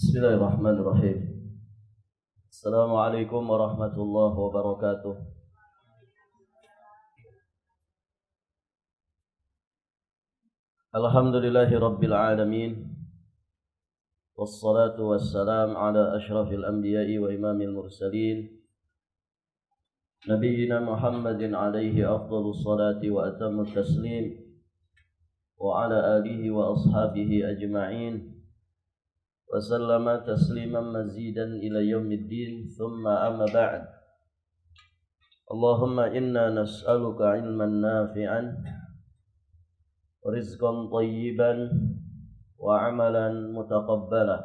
Bismillahirrahmanirrahim. Assalamualaikum warahmatullahi wabarakatuh. Alhamdulillahi rabbil alamin. Wassalatu wassalam ala ashrafil anbiya'i wa imamil mursalin, nabiyyina Muhammadin alaihi afdhalus salati wa atammut taslim, wa ala alihi wa ashabihi ajma'in, wa sallama tasliman mazidan ila yaumiddin. Thumma amma ba'd. Allahumma inna nas'aluka ilman nafi'an, rizqan tayyiban, wa amalan mutaqabbala.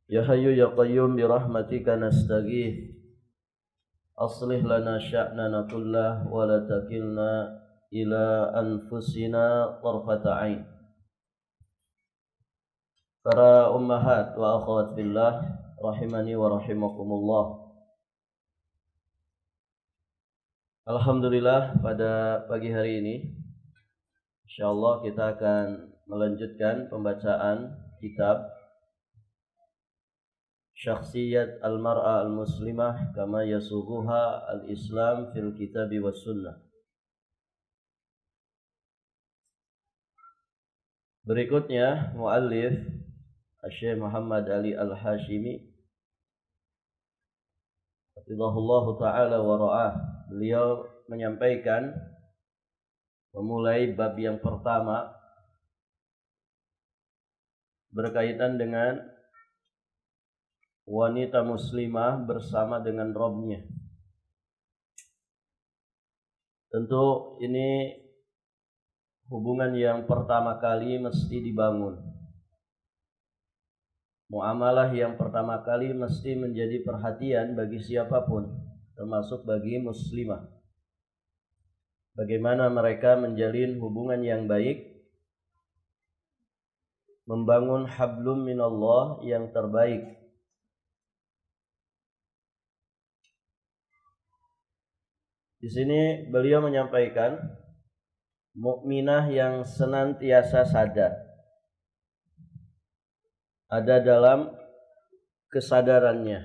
Ya hayyu ya qayyum bi rahmatika nastaghith, aslih lana sya'nana kullah wa la takilna ila anfusina tarfata ain. Para ummahat wa akhwat fillah rahimani wa rahimakumullah. Alhamdulillah, pada pagi hari ini insyaallah kita akan melanjutkan pembacaan kitab Syakhsiyat al-mar'a al-muslimah kama yasughuha al-islam fil kitabi was sunnah. Berikutnya muallif Syekh Muhammad Ali Al-Hashimi hafizahullah ta'ala wa ra'ah, beliau menyampaikan memulai bab yang pertama berkaitan dengan wanita muslimah bersama dengan Rabb-nya. Tentu ini hubungan yang pertama kali mesti dibangun. Muamalah yang pertama kali mesti menjadi perhatian bagi siapapun, termasuk bagi muslimah. Bagaimana mereka menjalin hubungan yang baik, membangun hablum minallah yang terbaik. Di sini beliau menyampaikan mukminah yang senantiasa sadar, ada dalam kesadarannya.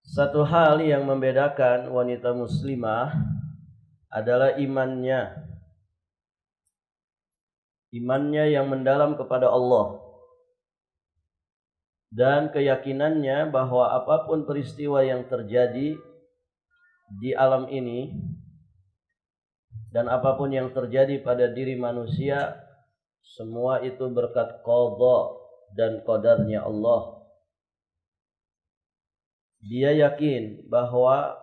Satu hal yang membedakan wanita muslimah adalah imannya. Imannya yang mendalam kepada Allah dan keyakinannya bahwa apapun peristiwa yang terjadi di alam ini dan apapun yang terjadi pada diri manusia, semua itu berkat qadha dan qadarnya Allah. Dia yakin bahwa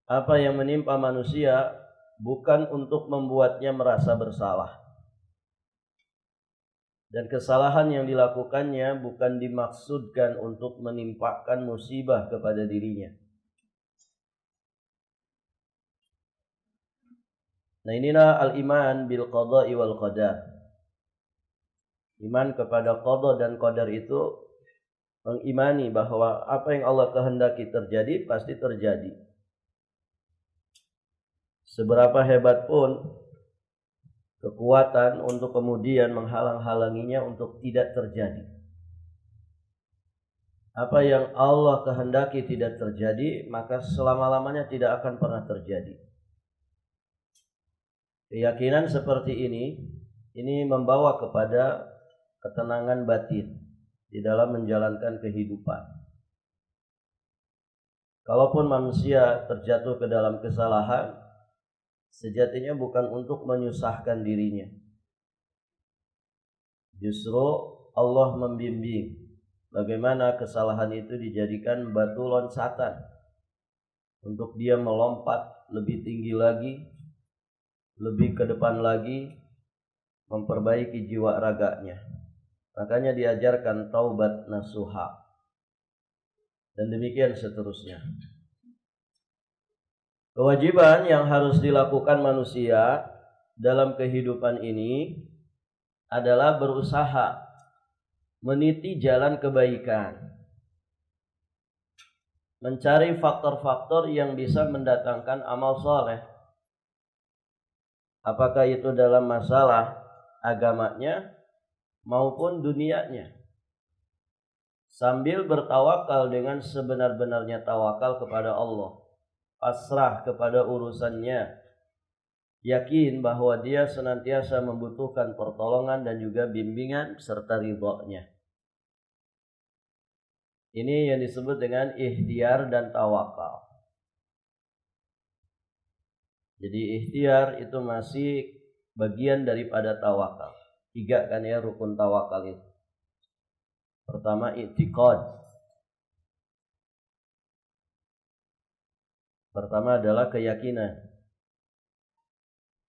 apa yang menimpa manusia bukan untuk membuatnya merasa bersalah. Dan kesalahan yang dilakukannya bukan dimaksudkan untuk menimpakan musibah kepada dirinya. Nah, inilah al-iman bil qada'i wal qadar. Iman kepada qada dan qadar itu mengimani bahwa apa yang Allah kehendaki terjadi pasti terjadi. Seberapa hebat pun kekuatan untuk kemudian menghalang-halanginya untuk tidak terjadi. Apa yang Allah kehendaki tidak terjadi, maka selama-lamanya tidak akan pernah terjadi. Keyakinan seperti ini membawa kepada ketenangan batin di dalam menjalankan kehidupan. Kalaupun manusia terjatuh ke dalam kesalahan, sejatinya bukan untuk menyusahkan dirinya. Justru Allah membimbing bagaimana kesalahan itu dijadikan batu loncatan untuk dia melompat lebih tinggi lagi, lebih ke depan lagi, memperbaiki jiwa raganya. Makanya diajarkan taubat nasuha. Dan demikian seterusnya. Kewajiban yang harus dilakukan manusia dalam kehidupan ini adalah berusaha meniti jalan kebaikan, mencari faktor-faktor yang bisa mendatangkan amal soleh. Apakah itu dalam masalah agamanya maupun dunianya, sambil bertawakal dengan sebenar-benarnya tawakal kepada Allah, pasrah kepada urusannya, yakin bahwa dia senantiasa membutuhkan pertolongan dan juga bimbingan serta ridhonya. Ini yang disebut dengan ikhtiar dan tawakal. Jadi ikhtiar itu masih bagian daripada tawakal. 3 kan ya rukun tawakal itu. Pertama, i'tiqad. Pertama adalah keyakinan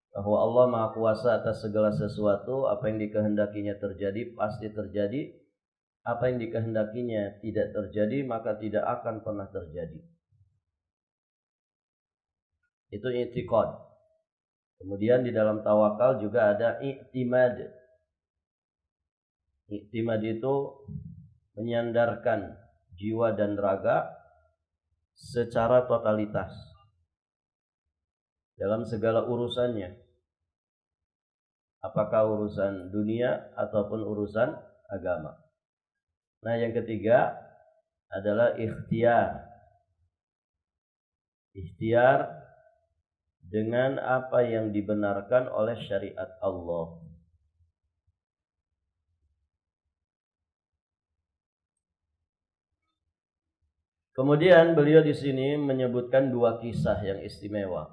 bahwa Allah Maha Kuasa atas segala sesuatu. Apa yang dikehendakinya terjadi pasti terjadi. Apa yang dikehendakinya tidak terjadi maka tidak akan pernah terjadi. Itu i'tiqad. Kemudian di dalam tawakal juga ada i'timad. I'timad itu menyandarkan jiwa dan raga secara totalitas dalam segala urusannya, apakah urusan dunia ataupun urusan agama. Nah, yang ketiga adalah ikhtiar. Ikhtiar dengan apa yang dibenarkan oleh syariat Allah. Kemudian beliau di sini menyebutkan 2 kisah yang istimewa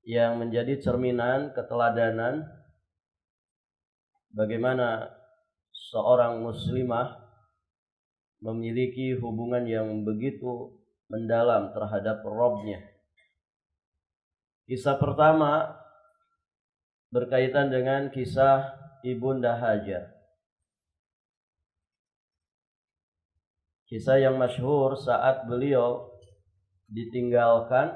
yang menjadi cerminan keteladanan bagaimana seorang muslimah memiliki hubungan yang begitu mendalam terhadap Rabb-nya. Kisah pertama berkaitan dengan kisah Ibunda Hajar. Kisah yang masyhur saat beliau ditinggalkan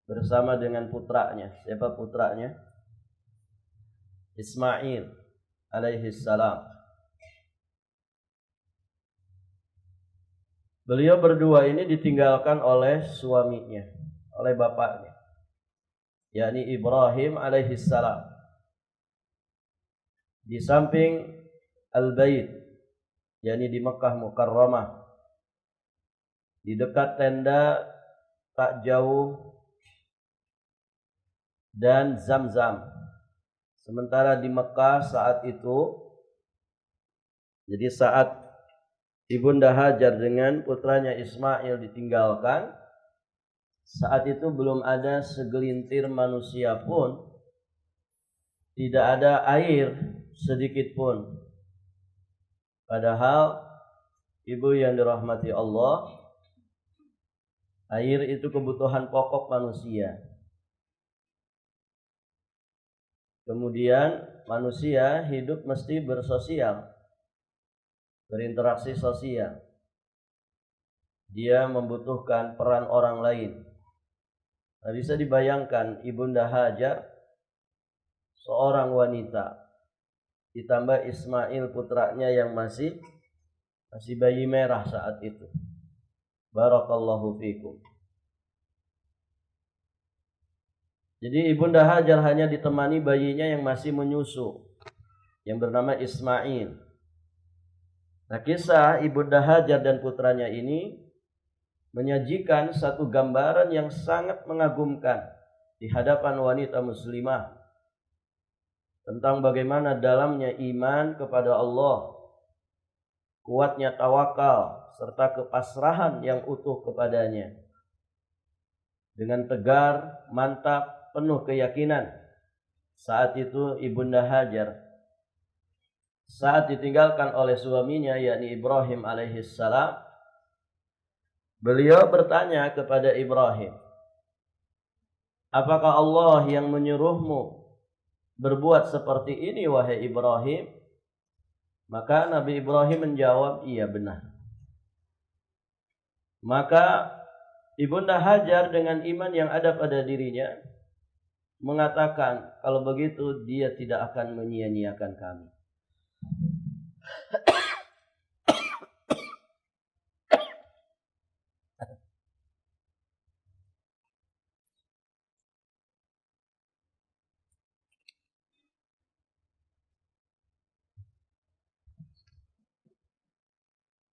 bersama dengan putranya. Siapa putranya? Ismail alaihi salam. Beliau berdua ini ditinggalkan oleh suaminya, oleh bapaknya, yakni Ibrahim alaihi salam. Di samping Al-Bait, yakni di Mekah Mukarramah, di dekat tenda tak jauh dan Zam-Zam. Sementara di Mekah saat itu, jadi saat Ibunda Hajar dengan putranya Ismail ditinggalkan, saat itu belum ada segelintir manusia pun, tidak ada air sedikit pun. Padahal ibu yang dirahmati Allah, air itu kebutuhan pokok manusia. Kemudian manusia hidup mesti bersosial, berinteraksi sosial. Dia membutuhkan peran orang lain. Nah, bisa dibayangkan Ibunda Hajar, seorang wanita, ditambah Ismail putranya yang masih bayi merah saat itu. Barakallahu fikum. Jadi Ibunda Hajar hanya ditemani bayinya yang masih menyusu, yang bernama Ismail. Nah, kisah Ibunda Hajar dan putranya ini menyajikan satu gambaran yang sangat mengagumkan di hadapan wanita muslimah tentang bagaimana dalamnya iman kepada Allah, kuatnya tawakal, serta kepasrahan yang utuh kepadanya. Dengan tegar, mantap, penuh keyakinan. Saat itu Ibunda Hajar, saat ditinggalkan oleh suaminya yakni Ibrahim alaihissalam, beliau bertanya kepada Ibrahim, apakah Allah yang menyuruhmu berbuat seperti ini wahai Ibrahim? Maka Nabi Ibrahim menjawab, iya benar. Maka Ibunda Hajar dengan iman yang ada pada dirinya mengatakan, kalau begitu dia tidak akan menyia-nyiakan kami.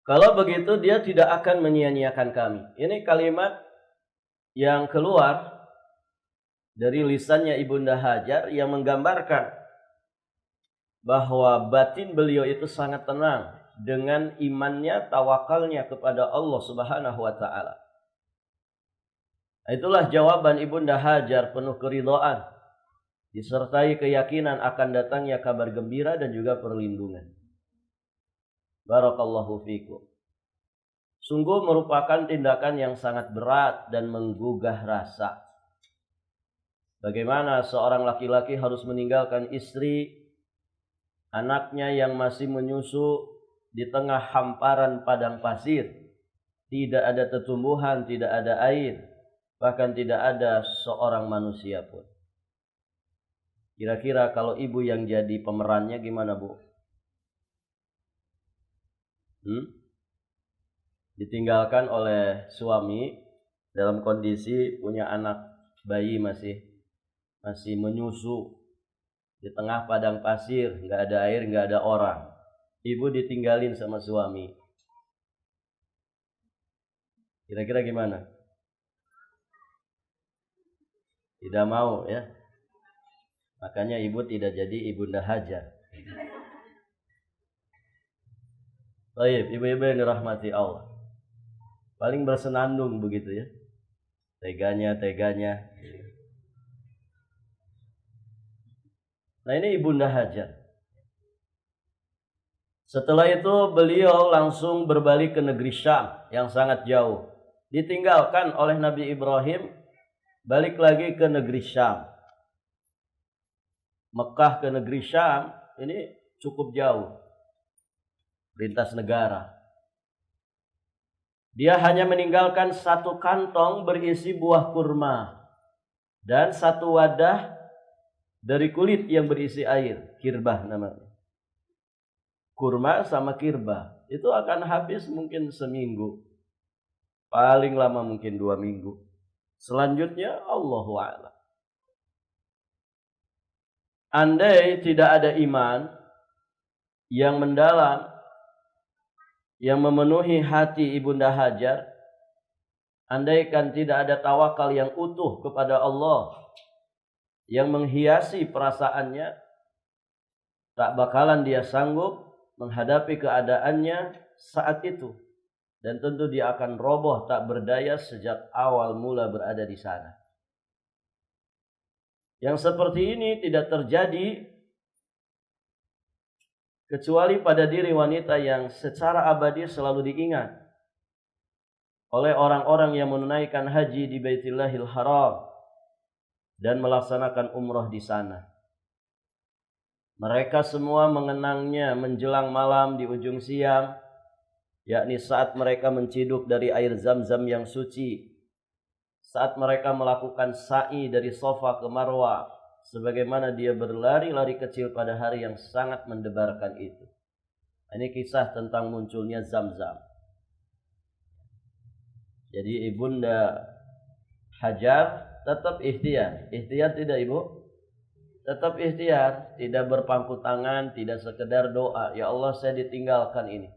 Kalau begitu dia tidak akan menyia-nyiakan kami. Ini kalimat yang keluar dari lisannya Ibunda Hajar yang menggambarkan bahwa batin beliau itu sangat tenang dengan imannya, tawakalnya kepada Allah Subhanahu wa taala. Itulah jawaban Ibunda Hajar penuh keridhaan disertai keyakinan akan datangnya kabar gembira dan juga perlindungan. Barakallahu fikum. Sungguh merupakan tindakan yang sangat berat dan menggugah rasa. Bagaimana seorang laki-laki harus meninggalkan istri, anaknya yang masih menyusu di tengah hamparan padang pasir. Tidak ada tumbuhan, tidak ada air, bahkan tidak ada seorang manusia pun. Kira-kira kalau ibu yang jadi pemerannya gimana, Bu? Ditinggalkan oleh suami dalam kondisi punya anak bayi masih menyusu di tengah padang pasir, nggak ada air, nggak ada orang. Ibu ditinggalin sama suami. Kira-kira gimana? Tidak mau ya. Makanya ibu tidak jadi Ibunda Hajar. Baik, ibu-ibu yang dirahmati Allah. Paling bersenandung begitu ya. Teganya. Nah, ini Ibunda Hajar. Setelah itu beliau langsung berbalik ke negeri Syam yang sangat jauh. Ditinggalkan oleh Nabi Ibrahim, balik lagi ke negeri Syam. Mekah ke negeri Syam ini cukup jauh, lintas negara. Dia hanya meninggalkan satu kantong berisi buah kurma dan satu wadah dari kulit yang berisi air, kirbah namanya. Kurma sama kirbah itu akan habis mungkin seminggu, paling lama mungkin 2 minggu. Selanjutnya Allahu a'lam. Andai tidak ada iman yang mendalam yang memenuhi hati Ibunda Hajar, andaikan tidak ada tawakal yang utuh kepada Allah yang menghiasi perasaannya, tak bakalan dia sanggup menghadapi keadaannya saat itu. Dan tentu dia akan roboh tak berdaya sejak awal mula berada di sana. Yang seperti ini tidak terjadi kecuali pada diri wanita yang secara abadi selalu diingat oleh orang-orang yang menunaikan haji di Baitillahil Haram dan melaksanakan umrah di sana. Mereka semua mengenangnya menjelang malam di ujung siang, yakni saat mereka menciduk dari air Zam-Zam yang suci, saat mereka melakukan sa'i dari Safa ke Marwah, sebagaimana dia berlari-lari kecil pada hari yang sangat mendebarkan itu. Ini kisah tentang munculnya Zam-Zam. Jadi Ibunda Hajar tetap ikhtiar. Ikhtiar tidak Ibu? Tetap ikhtiar, tidak berpangku tangan, tidak sekedar doa, ya Allah saya ditinggalkan ini.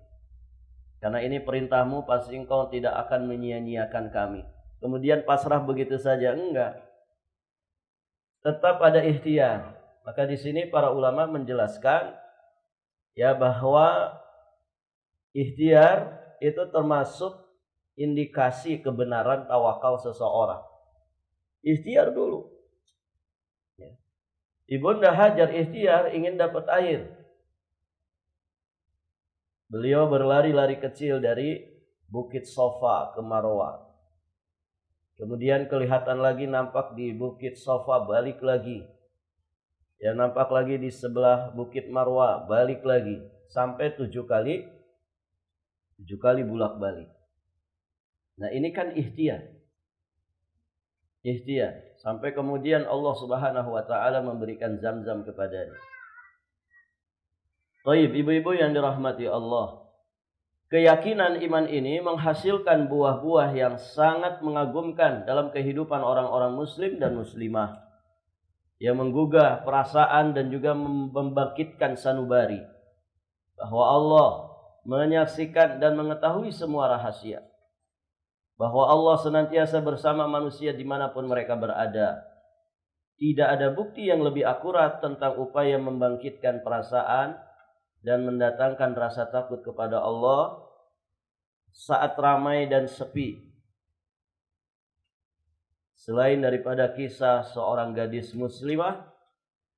Karena ini perintahmu, pasti engkau tidak akan menyia-nyiakan kami. Kemudian pasrah begitu saja, enggak. Tetap ada ikhtiar. Maka di sini para ulama menjelaskan ya bahwa ikhtiar itu termasuk indikasi kebenaran tawakal seseorang. Ikhtiar dulu. Ya. Ibunda Hajar ikhtiar ingin dapat air. Beliau berlari-lari kecil dari Bukit Safa ke Marwah. Kemudian kelihatan lagi nampak di Bukit Safa, balik lagi. Ya nampak lagi di sebelah Bukit Marwah, balik lagi. Sampai 7 kali bulak-balik. Nah ini kan ikhtiar. Ikhtiar. Sampai kemudian Allah Subhanahu wa ta'ala memberikan Zam-Zam kepadanya. Baik, ibu-ibu yang dirahmati Allah. Keyakinan iman ini menghasilkan buah-buah yang sangat mengagumkan dalam kehidupan orang-orang muslim dan muslimah. Yang menggugah perasaan dan juga membangkitkan sanubari. Bahwa Allah menyaksikan dan mengetahui semua rahasia, bahwa Allah senantiasa bersama manusia dimanapun mereka berada. Tidak ada bukti yang lebih akurat tentang upaya membangkitkan perasaan dan mendatangkan rasa takut kepada Allah saat ramai dan sepi, selain daripada kisah seorang gadis muslimah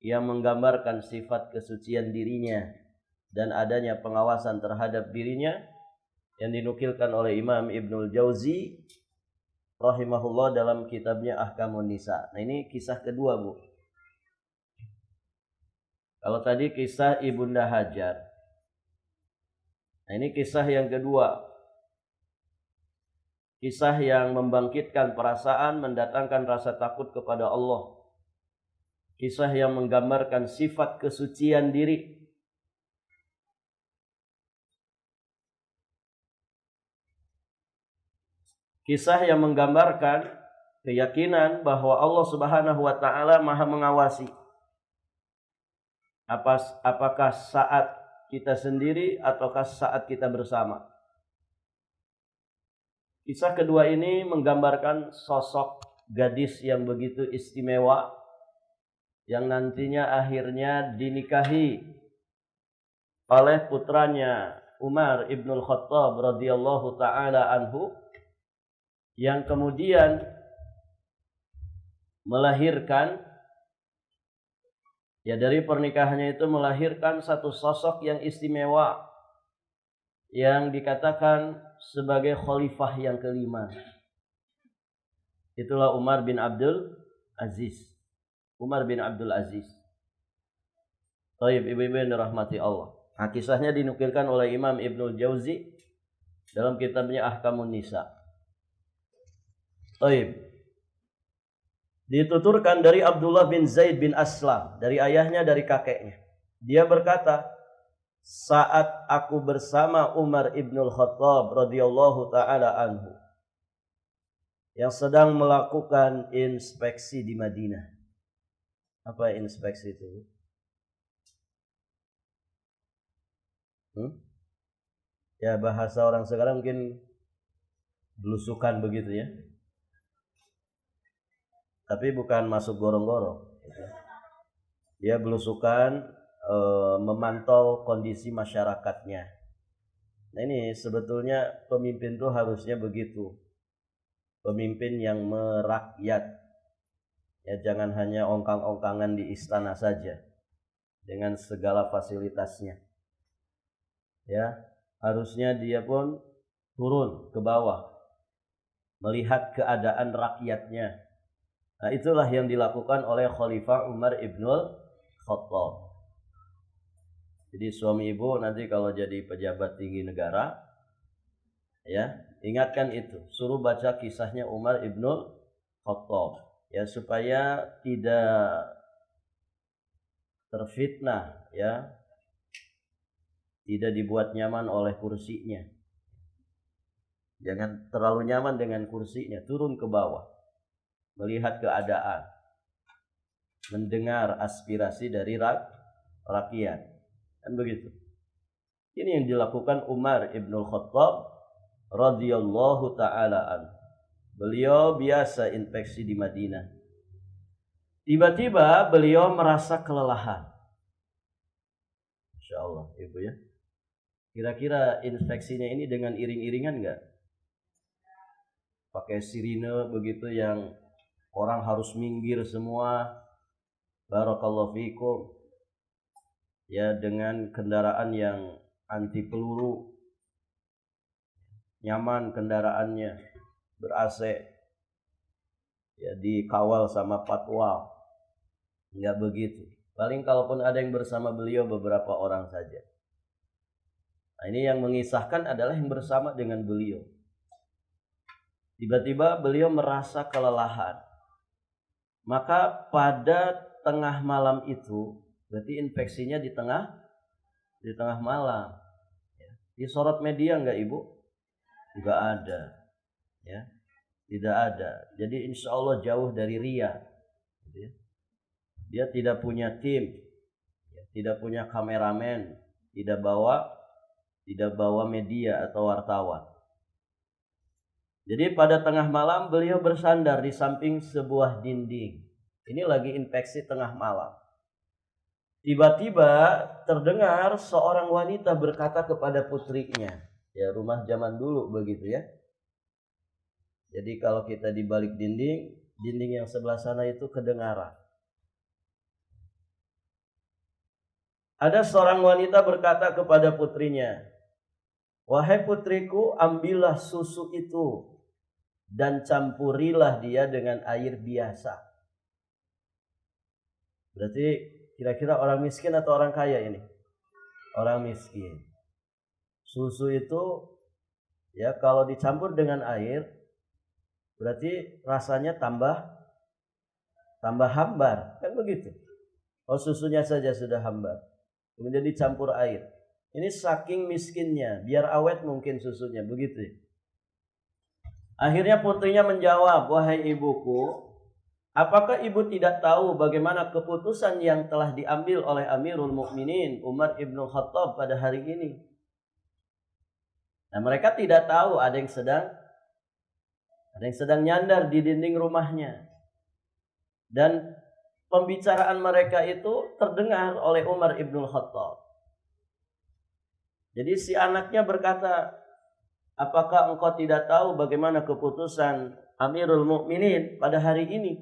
yang menggambarkan sifat kesucian dirinya dan adanya pengawasan terhadap dirinya, yang dinukilkan oleh Imam Ibnul Jauzi rahimahullah dalam kitabnya Ahkamun Nisa. Nah, ini kisah kedua, Bu. Kalau tadi kisah Ibunda Hajar, nah ini kisah yang kedua. Kisah yang membangkitkan perasaan, mendatangkan rasa takut kepada Allah. Kisah yang menggambarkan sifat kesucian diri. Kisah yang menggambarkan keyakinan bahwa Allah Subhanahu wa taala Maha mengawasi. Apakah saat kita sendiri ataukah saat kita bersama. Kisah kedua ini menggambarkan sosok gadis yang begitu istimewa, yang nantinya akhirnya dinikahi oleh putranya Umar ibnul Khattab radhiyallahu ta'ala anhu, yang kemudian melahirkan, ya dari pernikahannya itu melahirkan satu sosok yang istimewa, yang dikatakan sebagai khalifah yang kelima. Itulah Umar bin Abdul Aziz. Umar bin Abdul Aziz. Taib, ibu-ibu yang dirahmati Allah. Nah, kisahnya dinukilkan oleh Imam Ibnul Jauzi dalam kitabnya Ahkamun Nisa. Taib. Dituturkan dari Abdullah bin Zaid bin Aslam, dari ayahnya, dari kakeknya. Dia berkata, saat aku bersama Umar ibnul Khattab radhiyallahu ta'ala anhu, yang sedang melakukan inspeksi di Madinah. Apa inspeksi itu? Ya bahasa orang sekarang mungkin belusukan begitu ya. Tapi bukan masuk gorong-gorong. Dia belusukan memantau kondisi masyarakatnya. Nah, ini sebetulnya pemimpin tuh harusnya begitu. Pemimpin yang merakyat. Ya, jangan hanya ongkang-ongkangan di istana saja dengan segala fasilitasnya. Ya, harusnya dia pun turun ke bawah, melihat keadaan rakyatnya. Nah, itulah yang dilakukan oleh Khalifah Umar ibnul Khattab. Jadi suami ibu nanti kalau jadi pejabat tinggi negara, ya ingatkan itu, suruh baca kisahnya Umar ibnul Khattab, ya supaya tidak terfitnah, ya tidak dibuat nyaman oleh kursinya. Jangan terlalu nyaman dengan kursinya, turun ke bawah, melihat keadaan, mendengar aspirasi dari rakyat. Kan begitu. Ini yang dilakukan Umar ibnul Khattab radhiyallahu ta'ala anhu. Beliau biasa inspeksi di Madinah. Tiba-tiba beliau merasa kelelahan. Insya Allah, ibu ya. Kira-kira inspeksinya ini dengan iring-iringan enggak? Pakai sirine begitu yang orang harus minggir semua. Barakallahu fikum. Ya, dengan kendaraan yang anti peluru, nyaman kendaraannya, ber-AC, ya dikawal sama patwal. Enggak begitu. Paling kalaupun ada yang bersama beliau beberapa orang saja. Nah, ini yang mengisahkan adalah yang bersama dengan beliau. Tiba-tiba beliau merasa kelelahan. Maka pada tengah malam itu, berarti infeksinya di tengah malam. Ya. Disorot media enggak ibu? Enggak ada. Ya. Tidak ada. Jadi insya Allah jauh dari riya. Dia tidak punya tim, tidak punya kameramen, tidak bawa tidak bawa media atau wartawan. Jadi pada tengah malam beliau bersandar di samping sebuah dinding. Ini lagi infeksi tengah malam. Tiba-tiba terdengar seorang wanita berkata kepada putrinya. Ya, rumah zaman dulu begitu ya. Jadi kalau kita di balik dinding, dinding yang sebelah sana itu kedengaran. Ada seorang wanita berkata kepada putrinya, "Wahai putriku, ambillah susu itu dan campurilah dia dengan air biasa." Berarti kira-kira orang miskin atau orang kaya ini? Orang miskin. Susu itu ya kalau dicampur dengan air berarti rasanya tambah hambar, kan begitu? Oh, susunya saja sudah hambar. Kemudian dicampur air. Ini saking miskinnya, biar awet mungkin susunya, begitu. Akhirnya putrinya menjawab, "Wahai ibuku, apakah ibu tidak tahu bagaimana keputusan yang telah diambil oleh Amirul Mukminin Umar ibn Khattab pada hari ini?" Nah, mereka tidak tahu ada yang sedang nyandar di dinding rumahnya. Dan pembicaraan mereka itu terdengar oleh Umar ibn Khattab. Jadi si anaknya berkata, "Apakah engkau tidak tahu bagaimana keputusan Amirul Mukminin pada hari ini?"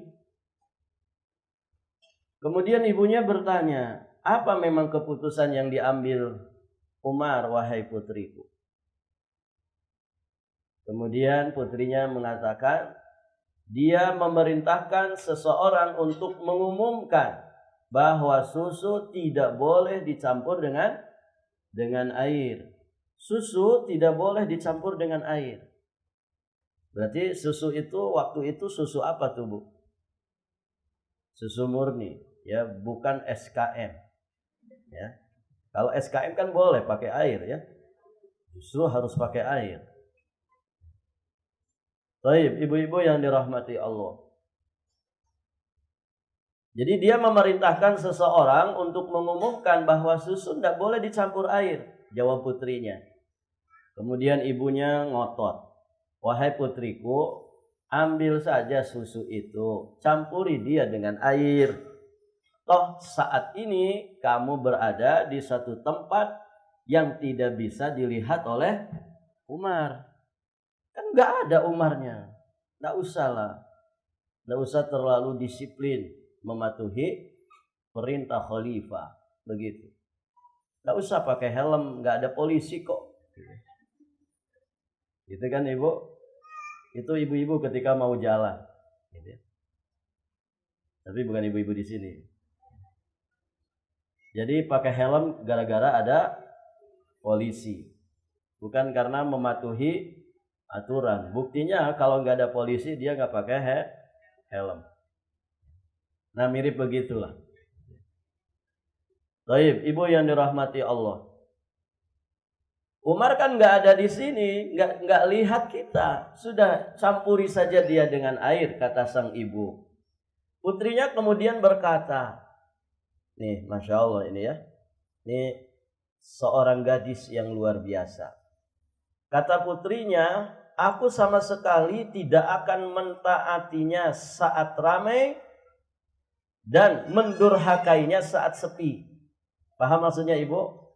Kemudian ibunya bertanya, "Apa memang keputusan yang diambil Umar, wahai putriku?" Kemudian putrinya mengatakan, dia memerintahkan seseorang untuk mengumumkan bahwa susu tidak boleh dicampur dengan air. Susu tidak boleh dicampur dengan air. Berarti susu itu waktu itu susu apa tuh, Bu? Susu murni, ya, bukan SKM. Ya. Kalau SKM kan boleh pakai air ya. Justru harus pakai air. Baik, ibu-ibu yang dirahmati Allah. Jadi dia memerintahkan seseorang untuk mengumumkan bahwa susu tidak boleh dicampur air, jawab putrinya. Kemudian ibunya ngotot, "Wahai putriku, ambil saja susu itu, campuri dia dengan air. Toh saat ini kamu berada di satu tempat yang tidak bisa dilihat oleh Umar. Kan nggak ada Umarnya. Nggak usah lah. Nggak usah terlalu disiplin mematuhi perintah khalifah. Begitu. Nggak usah pakai helm. Nggak ada polisi kok." Gitu kan ibu? Itu ibu-ibu ketika mau jalan. Gitu. Tapi bukan ibu-ibu di sini. Jadi pakai helm gara-gara ada polisi. Bukan karena mematuhi aturan. Buktinya kalau nggak ada polisi dia nggak pakai helm. Nah, mirip begitulah. Baik, ibu yang dirahmati Allah. Umar kan nggak ada di sini, nggak lihat kita. Sudah campuri saja dia dengan air, kata sang ibu. Putrinya kemudian berkata, nih, masya Allah ini ya, ini seorang gadis yang luar biasa. Kata putrinya, "Aku sama sekali tidak akan mentaatinya saat ramai dan mendurhakainya saat sepi." Paham maksudnya ibu?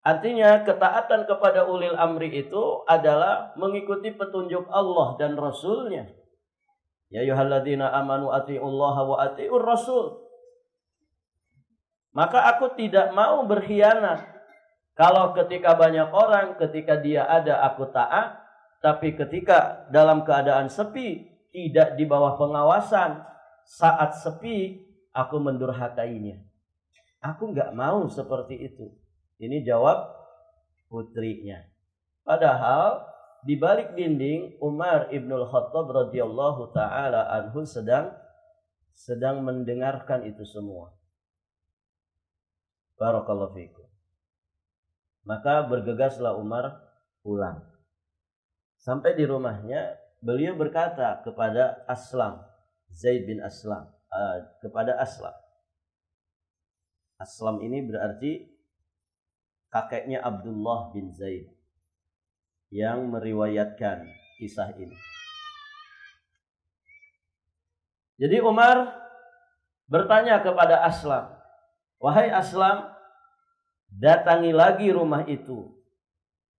Artinya ketaatan kepada ulil amri itu adalah mengikuti petunjuk Allah dan Rasulnya. Ya ayyuhalladzina amanu atiullaha wa atiur rasul. Maka aku tidak mau berkhianat. Kalau ketika banyak orang, ketika dia ada aku taat. Tapi ketika dalam keadaan sepi, tidak di bawah pengawasan, saat sepi, aku mendurhakainya. Aku nggak mau seperti itu. Ini jawab putrinya. Padahal di balik dinding Umar ibnul Khattab radhiyallahu taala anhu sedang mendengarkan itu semua. Barakallahu fikum. Maka bergegaslah Umar pulang. Sampai di rumahnya beliau berkata kepada Aslam, Zaid bin Aslam, kepada Aslam. Aslam ini berarti kakeknya Abdullah bin Zaid yang meriwayatkan kisah ini. Jadi Umar bertanya kepada Aslam, "Wahai Aslam, datangi lagi rumah itu.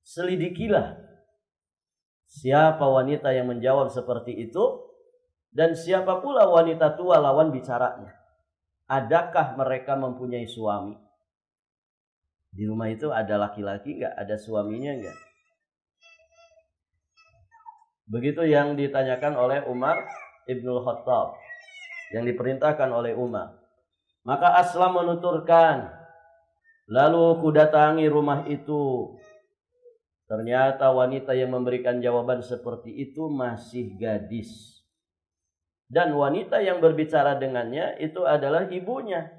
Selidikilah siapa wanita yang menjawab seperti itu dan siapa pula wanita tua lawan bicaranya. Adakah mereka mempunyai suami?" Di rumah itu ada laki-laki enggak? Ada suaminya enggak? Begitu yang ditanyakan oleh Umar Ibnul Khattab, yang diperintahkan oleh Umar. Maka Aslam menuturkan, lalu kudatangi rumah itu. Ternyata wanita yang memberikan jawaban seperti itu masih gadis. Dan wanita yang berbicara dengannya itu adalah ibunya.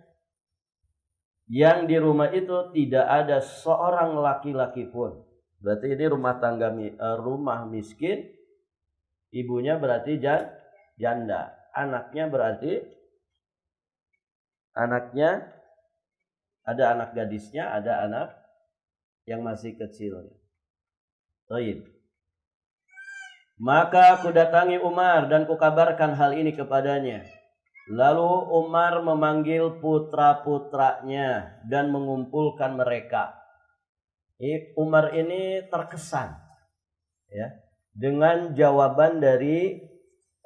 Yang di rumah itu tidak ada seorang laki-laki pun. Berarti ini rumah miskin. Ibunya berarti janda. Anaknya berarti ada anak gadisnya, ada anak yang masih kecil. Baik. Maka aku datangi Umar dan kukabarkan hal ini kepadanya. Lalu Umar memanggil putra-putranya dan mengumpulkan mereka. Umar ini terkesan, ya, dengan jawaban dari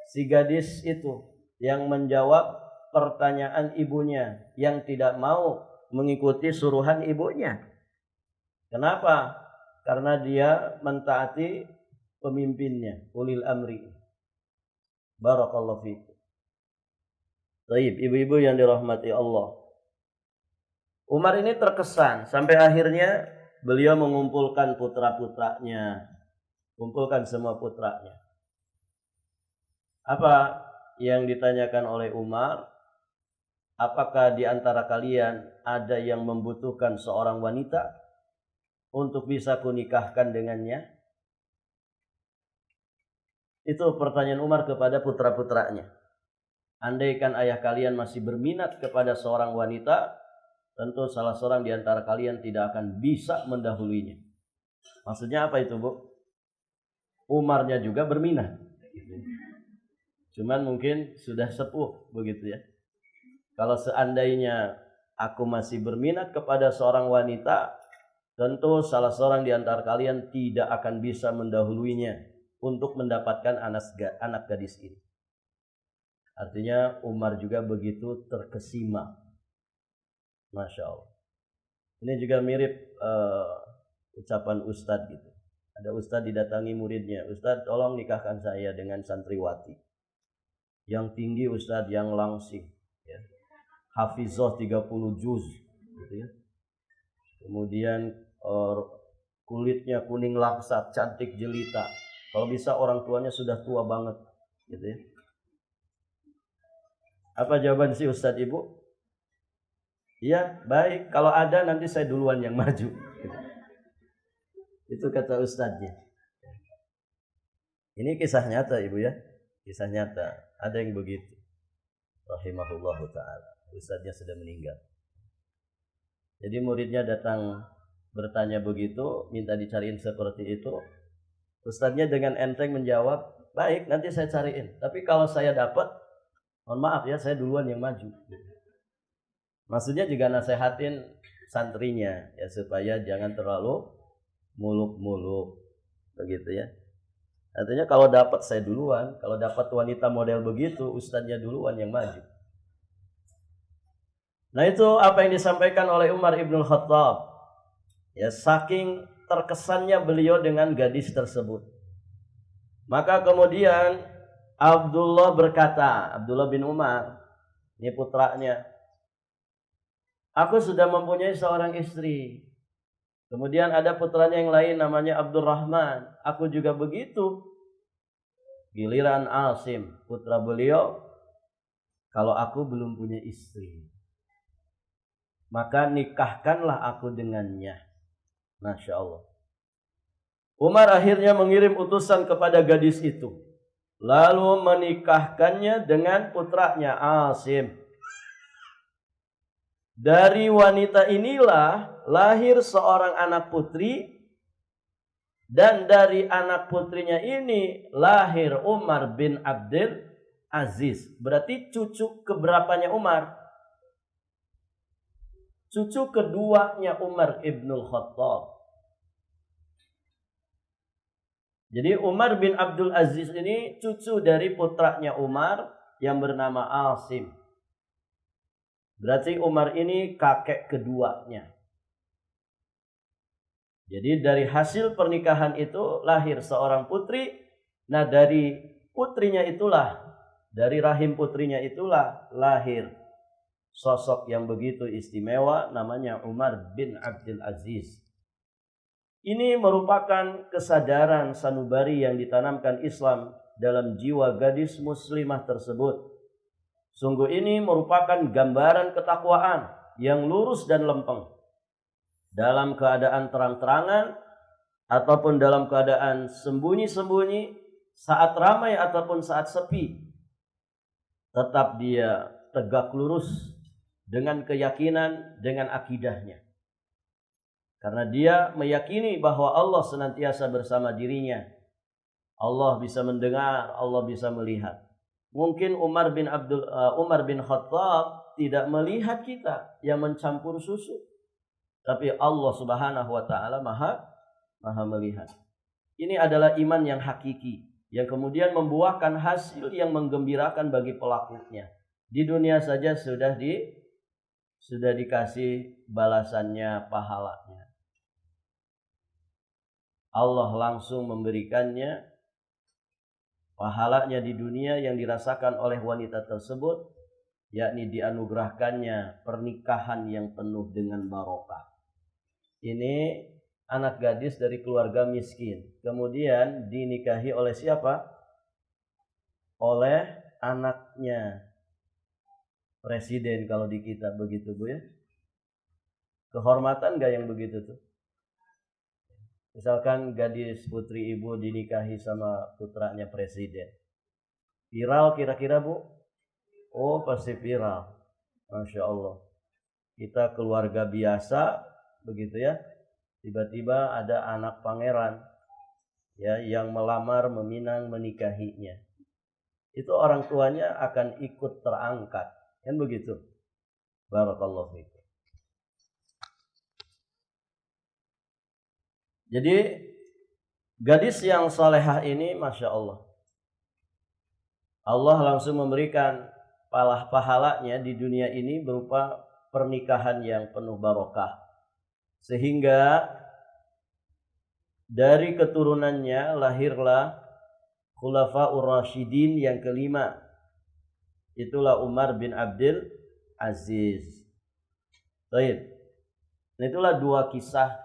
si gadis itu yang menjawab pertanyaan ibunya yang tidak mau mengikuti suruhan ibunya. Kenapa? Karena dia mentaati pemimpinnya, ulil amri. Barakallahu fikum. Baik, ibu-ibu yang dirahmati Allah. Umar ini terkesan sampai akhirnya beliau mengumpulkan putra-putranya. Kumpulkan semua putranya. Apa yang ditanyakan oleh Umar? Apakah di antara kalian ada yang membutuhkan seorang wanita untuk bisa kunikahkan dengannya? Itu pertanyaan Umar kepada putra-putranya. Andaikan ayah kalian masih berminat kepada seorang wanita, tentu salah seorang di antara kalian tidak akan bisa mendahuluinya. Maksudnya apa itu, Bu? Umarnya juga berminat. Cuman mungkin sudah sepuh begitu ya. Kalau seandainya aku masih berminat kepada seorang wanita, tentu salah seorang di antara kalian tidak akan bisa mendahuluinya untuk mendapatkan anak gadis ini. Artinya Umar juga begitu terkesima. Masya Allah. Ini juga mirip ucapan Ustadz gitu. Ada Ustadz didatangi muridnya, "Ustadz, tolong nikahkan saya dengan santriwati yang tinggi, Ustadz, yang langsing, ya. Hafizah 30 juz gitu ya. Kemudian kulitnya kuning laksat, cantik jelita. Kalau bisa orang tuanya sudah tua banget gitu ya." Apa jawaban si Ustadz Ibu? "Iya, baik. Kalau ada nanti saya duluan yang maju." Gitu. Itu kata Ustadznya. Ini kisah nyata, Ibu ya. Kisah nyata. Ada yang begitu. Rahimahullahu ta'ala. Ustadznya sudah meninggal. Jadi muridnya datang bertanya begitu, minta dicariin seperti itu. Ustadznya dengan enteng menjawab, "Baik, nanti saya cariin. Tapi kalau saya dapat, mohon maaf ya, saya duluan yang maju." Maksudnya juga nasehatin santrinya ya, supaya jangan terlalu muluk-muluk begitu ya. Artinya kalau dapat saya duluan, kalau dapat wanita model begitu, ustadznya duluan yang maju. Nah, itu apa yang disampaikan oleh Umar Ibnul Khattab. Ya, saking terkesannya beliau dengan gadis tersebut. Maka kemudian Abdullah berkata, Abdullah bin Umar, ini putranya, "Aku sudah mempunyai seorang istri." Kemudian ada putranya yang lain namanya Abdurrahman. "Aku juga begitu." Giliran Asim, putra beliau, "Kalau aku belum punya istri, maka nikahkanlah aku dengannya." Masya Allah. Umar akhirnya mengirim utusan kepada gadis itu, lalu menikahkannya dengan putranya Asim. Dari wanita inilah lahir seorang anak putri, dan dari anak putrinya ini lahir Umar bin Abdul Aziz. Berarti cucu keberapanya Umar? Cucu keduanya Umar ibnul Khattab. Jadi Umar bin Abdul Aziz ini cucu dari putranya Umar yang bernama Asim. Berarti Umar ini kakek keduanya. Jadi dari hasil pernikahan itu lahir seorang putri. Nah dari putrinya itulah, dari rahim putrinya itulah lahir sosok yang begitu istimewa namanya Umar bin Abdul Aziz. Ini merupakan kesadaran sanubari yang ditanamkan Islam dalam jiwa gadis muslimah tersebut. Sungguh ini merupakan gambaran ketakwaan yang lurus dan lempeng. Dalam keadaan terang-terangan ataupun dalam keadaan sembunyi-sembunyi, saat ramai ataupun saat sepi, tetap dia tegak lurus dengan keyakinan, dengan akidahnya. Karena dia meyakini bahwa Allah senantiasa bersama dirinya. Allah bisa mendengar, Allah bisa melihat. Mungkin Umar bin Khattab tidak melihat kita yang mencampur susu, tapi Allah Subhanahu wa taala Maha melihat. Ini adalah iman yang hakiki yang kemudian membuahkan hasil yang menggembirakan bagi pelakunya. Di dunia saja sudah dikasih balasannya, pahalanya. Allah langsung memberikannya pahalanya di dunia yang dirasakan oleh wanita tersebut, yakni dianugerahkannya pernikahan yang penuh dengan barokah. Ini anak gadis dari keluarga miskin, kemudian dinikahi oleh siapa? Oleh anaknya presiden kalau di kita begitu Bu ya. Kehormatan gak yang begitu tuh? Misalkan gadis putri ibu dinikahi sama putranya presiden. Viral kira-kira Bu? Oh pasti viral. Masya Allah. Kita keluarga biasa begitu ya. Tiba-tiba ada anak pangeran ya yang melamar, meminang, menikahinya. Itu orang tuanya akan ikut terangkat. Kan begitu. Barakallahu fiikum. Jadi gadis yang salehah ini Masya Allah, Allah langsung memberikan pahalanya di dunia ini berupa pernikahan yang penuh barokah. Sehingga dari keturunannya lahirlah Khulafaur Rasyidin yang kelima. Itulah Umar bin Abdul Aziz. Baik. Itulah dua kisah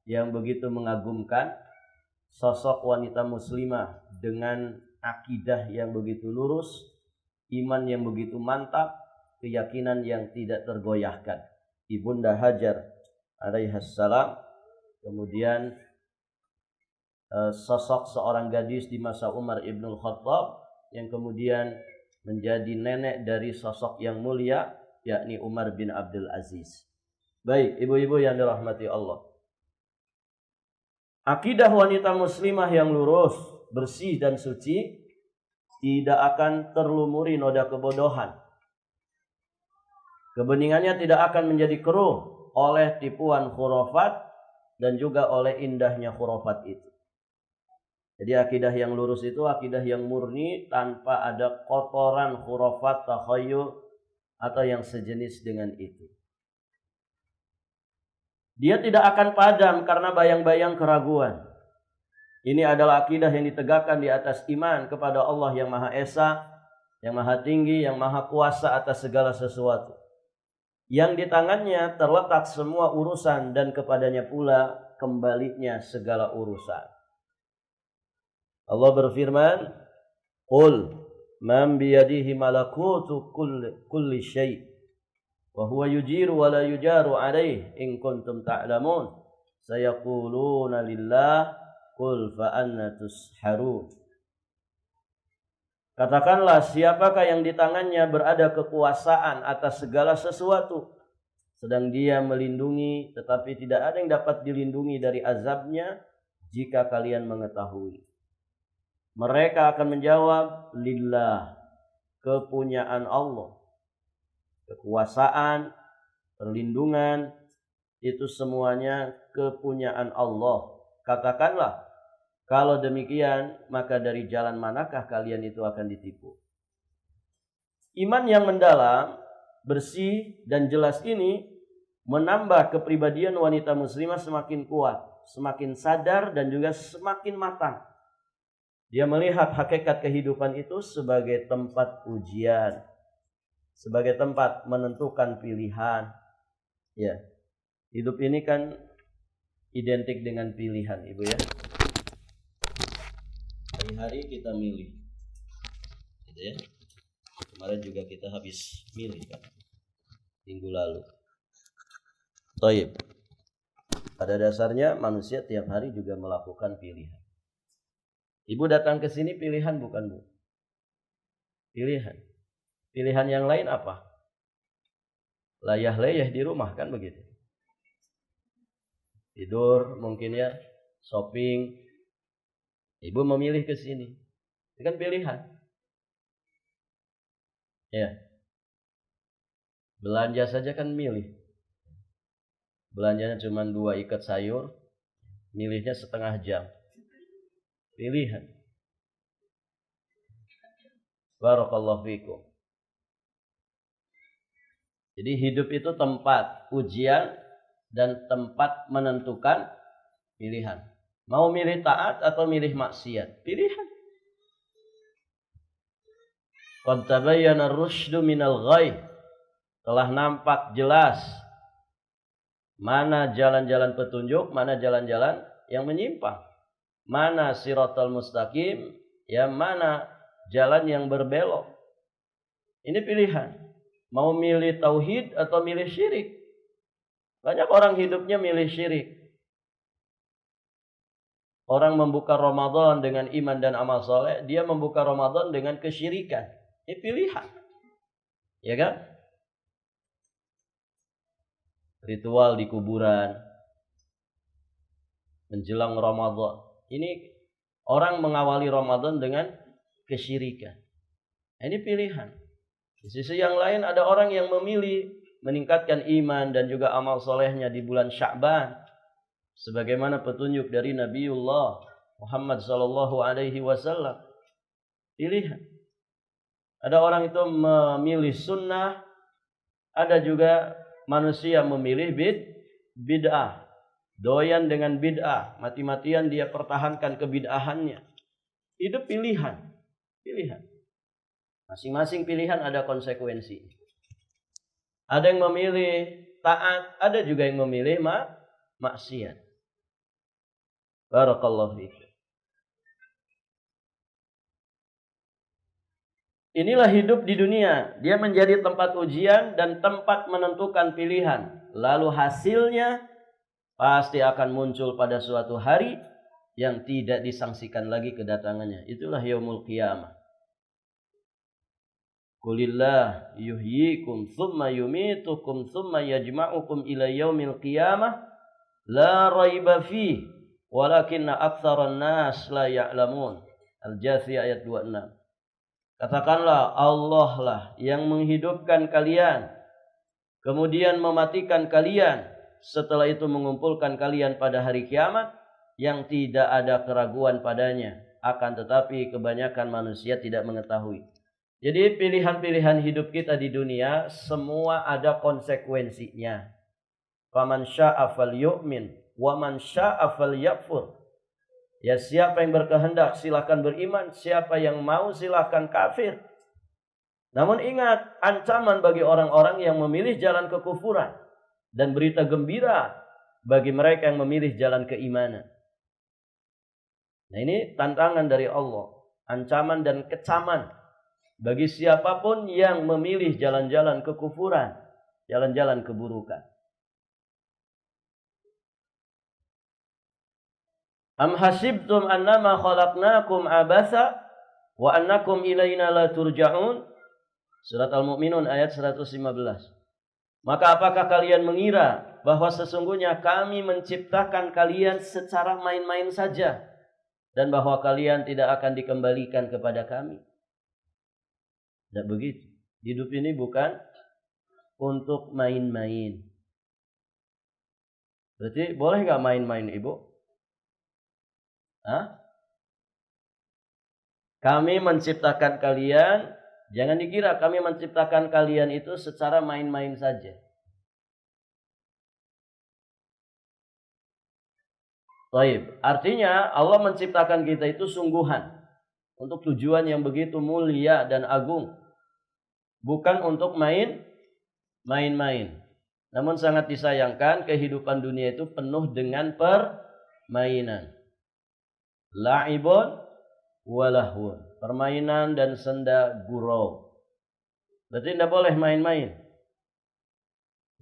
yang begitu mengagumkan, sosok wanita muslimah dengan akidah yang begitu lurus, iman yang begitu mantap, keyakinan yang tidak tergoyahkan. Ibunda Hajar alaihassalam, kemudian sosok seorang gadis di masa Umar ibnul Khattab yang kemudian menjadi nenek dari sosok yang mulia, yakni Umar bin Abdul Aziz. Baik, ibu-ibu yang dirahmati Allah. Akidah wanita muslimah yang lurus, bersih dan suci tidak akan terlumuri noda kebodohan. Kebeningannya tidak akan menjadi keruh oleh tipuan khurafat dan juga oleh indahnya khurafat itu. Jadi akidah yang lurus itu akidah yang murni tanpa ada kotoran khurafat, takhayul atau yang sejenis dengan itu. Dia tidak akan padam karena bayang-bayang keraguan. Ini adalah akidah yang ditegakkan di atas iman kepada Allah yang Maha Esa, yang Maha Tinggi, yang Maha Kuasa atas segala sesuatu. Yang di tangannya terletak semua urusan dan kepadanya pula kembalinya segala urusan. Allah berfirman, "Qul man biyadihi malakutu kulli syai'. Wa huwa yujiru wa la yujaru alaih in kuntum ta'lamun. Sayaquluna lillah qul fa anna tusharun." Katakanlah, siapakah yang di tangannya berada kekuasaan atas segala sesuatu, sedang dia melindungi, tetapi tidak ada yang dapat dilindungi dari azabnya jika kalian mengetahui. Mereka akan menjawab, lillah, kepunyaan Allah. Kekuasaan, perlindungan, itu semuanya kepunyaan Allah. Katakanlah, kalau demikian, maka dari jalan manakah kalian itu akan ditipu? Iman yang mendalam, bersih, dan jelas ini menambah kepribadian wanita muslimah semakin kuat, semakin sadar, dan juga semakin matang. Dia melihat hakikat kehidupan itu sebagai tempat ujian, sebagai tempat menentukan pilihan. Ya, hidup ini kan identik dengan pilihan, Ibu ya. Hari-hari kita milih, gitu ya. Kemarin juga kita habis milih kan, minggu lalu. Taib. Pada dasarnya manusia tiap hari juga melakukan pilihan. Ibu datang ke sini pilihan bukan, Bu? Pilihan. Pilihan yang lain apa? Layah-layah di rumah kan begitu. Tidur mungkin ya, shopping. Ibu memilih ke sini. Itu kan pilihan. Ya. Belanja saja kan milih. Belanjanya cuma 2 ikat sayur, milihnya setengah jam. Pilihan. Barakallahu fikum. Jadi hidup itu tempat ujian dan tempat menentukan pilihan. Mau milih taat atau milih maksiat? Pilihan. Qad tabayyana ar-rusydu minal ghayy. Telah nampak jelas mana jalan-jalan petunjuk, mana jalan-jalan yang menyimpang. Mana siratal mustaqim, ya mana jalan yang berbelok. Ini pilihan. Mau milih tauhid atau milih syirik? Banyak orang hidupnya milih syirik. Orang membuka Ramadan dengan iman dan amal soleh, dia membuka Ramadan dengan kesyirikan. Ini pilihan. Ya kan? Ritual di kuburan menjelang Ramadan. Ini orang mengawali Ramadan dengan kesyirikan. Ini pilihan. Di sisi yang lain ada orang yang memilih meningkatkan iman dan juga amal solehnya di bulan Sya'ban, sebagaimana petunjuk dari Nabiullah Muhammad sallallahu alaihi wasallam. Pilihan. Ada orang itu memilih sunnah, ada juga manusia memilih bid'ah. Doyan dengan bid'ah, mati-matian dia pertahankan kebid'ahannya. Hidup pilihan. Pilihan. Masing-masing pilihan ada konsekuensi. Ada yang memilih taat, ada juga yang memilih maksiat. Barakallahu fiik. Inilah hidup di dunia. Dia menjadi tempat ujian dan tempat menentukan pilihan. Lalu hasilnya pasti akan muncul pada suatu hari yang tidak disangsikan lagi kedatangannya. Itulah yaumul qiyamah. Qulillah yuhyikum thumma yumitukum thumma yajma'ukum ila yaumil qiyamah la raiba fihi walakinna aktsaran nas la ya'lamun. Al-Jathiyah ayat 26. Katakanlah, Allah lah yang menghidupkan kalian, kemudian mematikan kalian, setelah itu mengumpulkan kalian pada hari kiamat yang tidak ada keraguan padanya. Akan tetapi kebanyakan manusia tidak mengetahui. Jadi pilihan-pilihan hidup kita di dunia semua ada konsekuensinya. Faman syaa'a falyu'min wa man syaa'a falyakfur. Ya, siapa yang berkehendak silakan beriman, siapa yang mau silakan kafir. Namun ingat, ancaman bagi orang-orang yang memilih jalan kekufuran dan berita gembira bagi mereka yang memilih jalan keimanan. Nah, ini tantangan dari Allah, ancaman dan kecaman bagi siapapun yang memilih jalan-jalan kekufuran, jalan-jalan keburukan. Am hasibtum annama khalaqnakum abasa wa annakum ilaina la turja'un. Surat Al-Mu'minun ayat 115. Maka apakah kalian mengira bahwa sesungguhnya kami menciptakan kalian secara main-main saja dan bahwa kalian tidak akan dikembalikan kepada kami? Tidak begitu. Hidup ini bukan untuk main-main. Berarti boleh nggak main-main, Ibu? Hah? Kami menciptakan kalian, jangan dikira kami menciptakan kalian itu secara main-main saja. Baik, artinya Allah menciptakan kita itu sungguhan untuk tujuan yang begitu mulia dan agung, bukan untuk main-main. Namun sangat disayangkan kehidupan dunia itu penuh dengan permainan. La'ibun walahun, permainan dan senda gurau. Berarti tidak boleh main-main.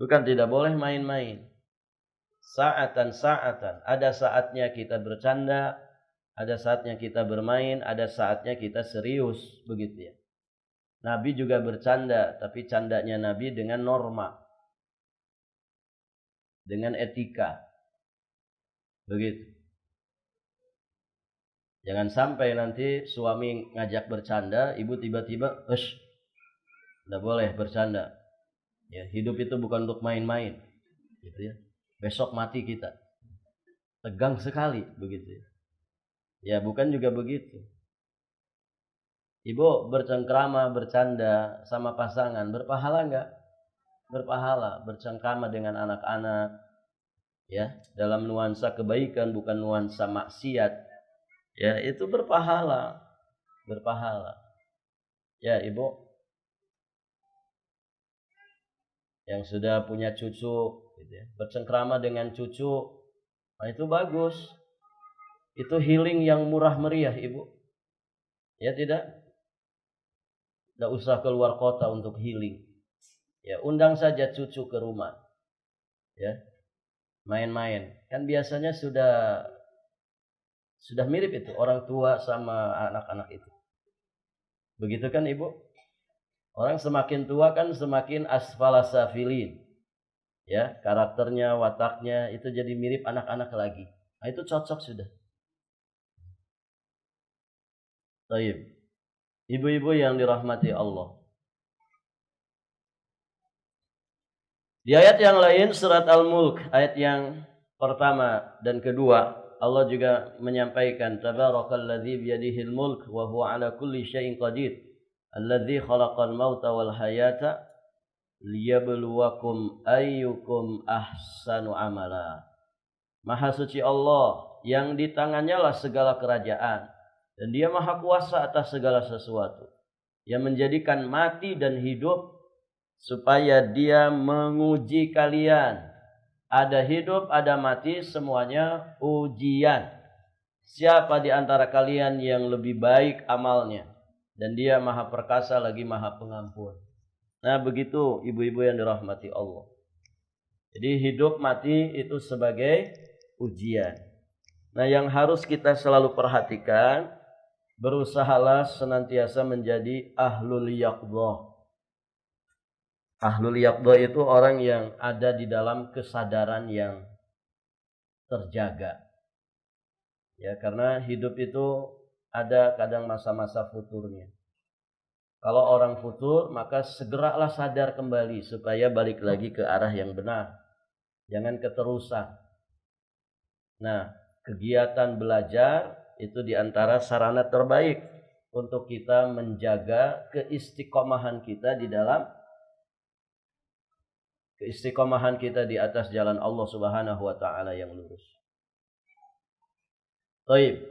Bukan tidak boleh main-main. Sa'atan. Ada saatnya kita bercanda, ada saatnya kita bermain, ada saatnya kita serius, begitu ya. Nabi juga bercanda, tapi candanya Nabi dengan norma, dengan etika. Begitu. Jangan sampai nanti suami ngajak bercanda, ibu tiba-tiba, tidak boleh bercanda. Ya, hidup itu bukan untuk main-main, gitu ya. Besok mati kita. Tegang sekali, begitu ya. Ya, bukan juga begitu. Ibu bercengkrama, bercanda sama pasangan, berpahala enggak? Berpahala, bercengkrama dengan anak-anak, ya, dalam nuansa kebaikan, bukan nuansa maksiat. Ya, itu berpahala. Ya, Ibu yang sudah punya cucu, gitu ya, bercengkrama dengan cucu, nah itu bagus. Itu healing yang murah meriah, Ibu. Ya tidak? Tidak usah keluar kota untuk healing. Ya, undang saja cucu ke rumah. Ya, main-main. Kan biasanya sudah mirip itu orang tua sama anak-anak itu. Begitu kan, Ibu? Orang semakin tua kan semakin asfalasafilin. Ya, karakternya, wataknya itu jadi mirip anak-anak lagi. Nah, itu cocok sudah. Baik. Ibu-ibu yang dirahmati Allah. Di ayat yang lain surat Al-Mulk, ayat yang pertama dan kedua, Allah juga menyampaikan tabarakalladzi biyadihil mulk wa huwa ala kulli syai'in qadir alladzi khalaqal mauta wal hayata liyabluwakum ayyukum ahsanu amala. Maha suci Allah yang di tangannya lah segala kerajaan dan dia maha kuasa atas segala sesuatu, yang menjadikan mati dan hidup supaya dia menguji kalian. Ada hidup, ada mati, semuanya ujian. Siapa di antara kalian yang lebih baik amalnya? Dan dia maha perkasa lagi maha pengampun. Nah, begitu ibu-ibu yang dirahmati Allah. Jadi hidup mati itu sebagai ujian. Nah, yang harus kita selalu perhatikan, berusahalah senantiasa menjadi ahlul yaqdhah. Ahlul yaqdhah itu orang yang ada di dalam kesadaran yang terjaga. Ya, karena hidup itu ada kadang masa-masa futurnya. Kalau orang futur, maka segeralah sadar kembali supaya balik lagi ke arah yang benar. Jangan keterusan. Nah, kegiatan belajar itu diantara sarana terbaik untuk kita menjaga keistiqomahan kita di atas jalan Allah Subhanahu wa taala yang lurus. Baik.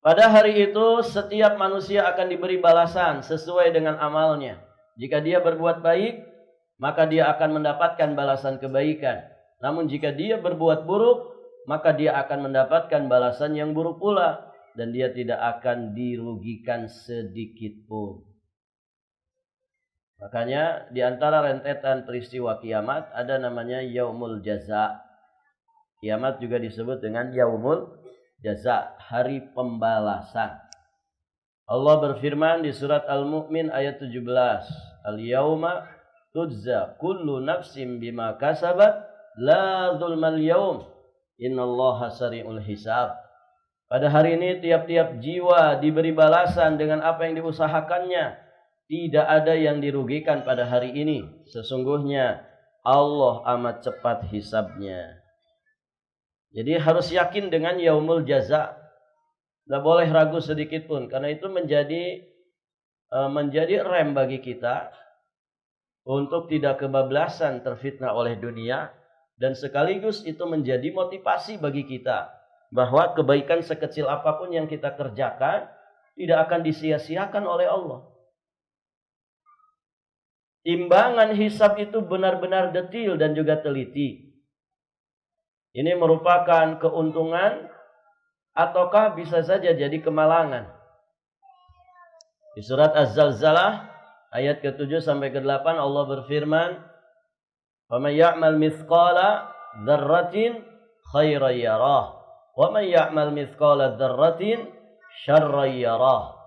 Pada hari itu setiap manusia akan diberi balasan sesuai dengan amalnya. Jika dia berbuat baik, maka dia akan mendapatkan balasan kebaikan. Namun jika dia berbuat buruk, maka dia akan mendapatkan balasan yang buruk pula, dan dia tidak akan dirugikan sedikit pun. Makanya di antara rentetan peristiwa kiamat ada namanya Yaumul Jaza. Kiamat juga disebut dengan Yaumul Jaza, hari pembalasan. Allah berfirman di surat Al-Mu'min ayat 17, Al-Yauma tujza kullu nafsin bima kasabat la dzulmal yaum innallaha sari'ul hisab. Pada hari ini tiap-tiap jiwa diberi balasan dengan apa yang diusahakannya. Tidak ada yang dirugikan pada hari ini. Sesungguhnya Allah amat cepat hisabnya. Jadi harus yakin dengan yaumul jaza. Tidak boleh ragu sedikit pun. Karena itu menjadi rem bagi kita untuk tidak kebablasan terfitnah oleh dunia. Dan sekaligus itu menjadi motivasi bagi kita. Bahwa kebaikan sekecil apapun yang kita kerjakan tidak akan disia-siakan oleh Allah. Timbangan hisab itu benar-benar detil dan juga teliti. Ini merupakan keuntungan ataukah bisa saja jadi kemalangan. Di surat Az-Zalzalah ayat ke-7 sampai ke-8 Allah berfirman, "Faman ya'mal mithqala dzarratin khairan yarah, wa man ya'mal mithqala dzarratin syarran yarah."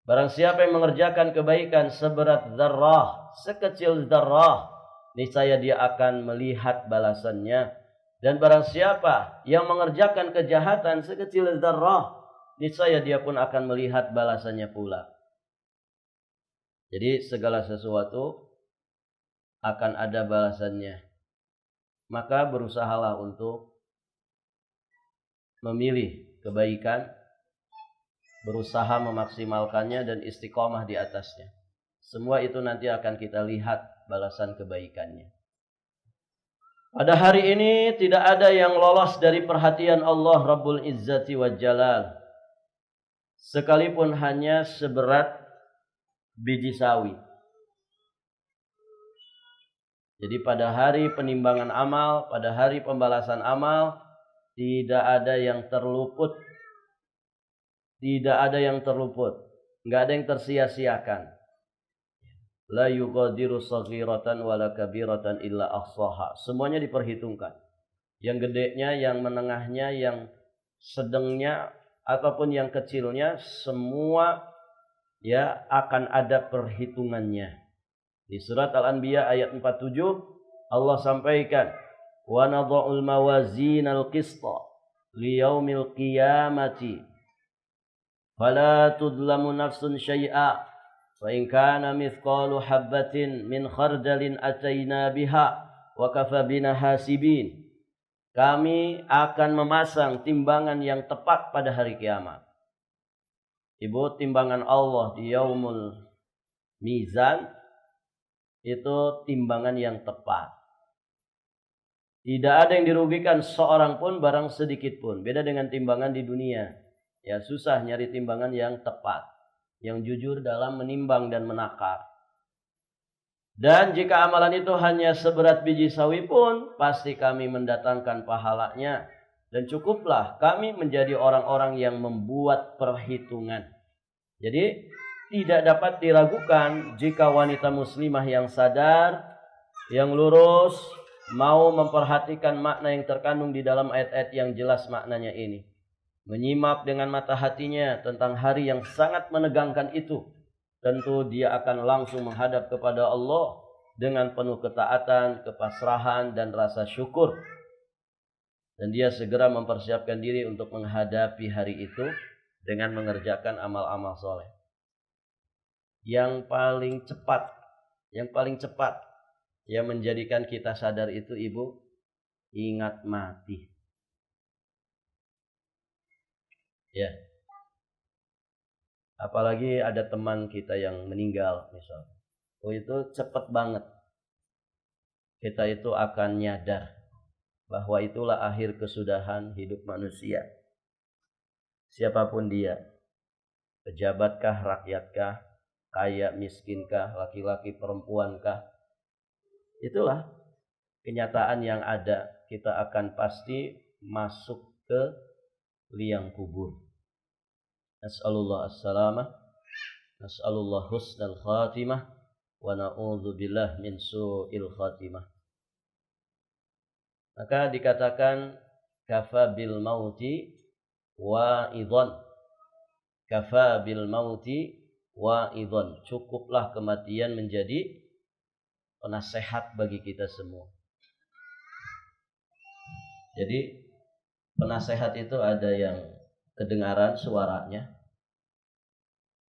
Barang siapa yang mengerjakan kebaikan seberat zarrah, sekecil zarrah, niscaya dia akan melihat balasannya. Dan barang siapa yang mengerjakan kejahatan sekecil zarrah, niscaya dia pun akan melihat balasannya pula. Jadi segala sesuatu akan ada balasannya. Maka berusahalah untuk memilih kebaikan, berusaha memaksimalkannya dan istiqomah di atasnya. Semua itu nanti akan kita lihat balasan kebaikannya. Pada hari ini tidak ada yang lolos dari perhatian Allah Rabbul Izzati wa Jalal. Sekalipun hanya seberat biji sawi. Jadi pada hari penimbangan amal, pada hari pembalasan amal, tidak ada yang terluput. Tidak ada yang terluput. Enggak ada yang tersia-siakan. La yughadiru saghiratan wala kabiratan illa ahsaha. Semuanya diperhitungkan. Yang gedenya, yang menengahnya, yang sedangnya ataupun yang kecilnya, semua ya akan ada perhitungannya. Di surat Al-Anbiya ayat 47 Allah sampaikan, "Wa nadha'ul mawazinal qista liyaumil qiyamati fala tudlamu nafsun syai'a wa in kana mithqalu habbatin min khardalin ataina biha wa kafa bina hasibin." Kami akan memasang timbangan yang tepat pada hari kiamat. Ibu, timbangan Allah di yaumul mizan itu timbangan yang tepat. Tidak ada yang dirugikan seorang pun, barang sedikit pun. Beda dengan timbangan di dunia. Ya susah nyari timbangan yang tepat, yang jujur dalam menimbang dan menakar. Dan jika amalan itu hanya seberat biji sawi pun, pasti kami mendatangkan pahalanya. Dan cukuplah kami menjadi orang-orang yang membuat perhitungan. Jadi tidak dapat diragukan jika wanita muslimah yang sadar, yang lurus, mau memperhatikan makna yang terkandung di dalam ayat-ayat yang jelas maknanya ini. Menyimak dengan mata hatinya tentang hari yang sangat menegangkan itu. Tentu dia akan langsung menghadap kepada Allah dengan penuh ketaatan, kepasrahan, dan rasa syukur. Dan dia segera mempersiapkan diri untuk menghadapi hari itu dengan mengerjakan amal-amal soleh. Yang paling cepat yang menjadikan kita sadar itu, Ibu, ingat mati. Ya. Apalagi ada teman kita yang meninggal misalnya. Oh, itu cepat banget. Kita itu akan nyadar bahwa itulah akhir kesudahan hidup manusia. Siapapun dia. Pejabatkah, rakyatkah, kaya, miskinkah, laki-laki, perempuankah. Itulah kenyataan yang ada. Kita akan pasti masuk ke liang kubur. Nas'alullah as-salamah, nas'alullah husnal khatimah, wa na'udzubillah min su'il khatimah. Maka dikatakan kafa bil mauti wa'idhan. Kafa bil mauti wa'idhan. Cukuplah kematian menjadi penasehat bagi kita semua. Jadi penasehat itu ada yang kedengaran suaranya,